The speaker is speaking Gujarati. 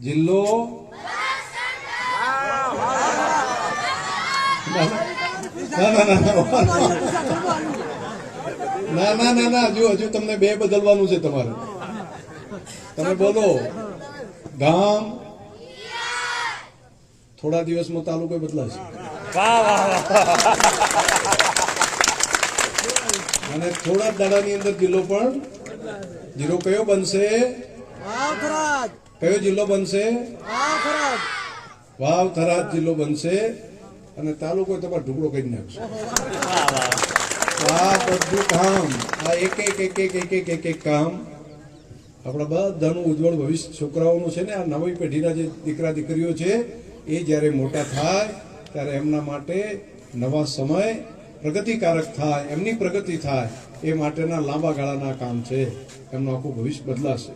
જિલ્લો ના હજુ તમને બે બદલવાનું છે તમારે. તમે બોલો ગામ. થોડા દિવસમાં તાલુકો બદલાશે અને થોડા દાડાની અંદર જિલ્લો પણ. જિલ્લો કયો બનશે? કયો જિલ્લો બનશે? વાવ થરાદ જિલ્લો બનશે અને તાલુકો તમારે ઢુકડો કરી નાખશે. આ બધું કામ, આ એક કામ આપણા બધાનું ઉજ્જવળ ભવિષ્ય છોકરાઓનું છે ને, આ નવી પેઢીના જે દીકરા દીકરીઓ છે એ જ્યારે મોટા થાય ત્યારે એમના માટે નવા સમય પ્રગતિકારક થાય, એમની પ્રગતિ થાય એ માટેના લાંબા ગાળાના કામ છે. એમનું આખું ભવિષ્ય બદલાશે.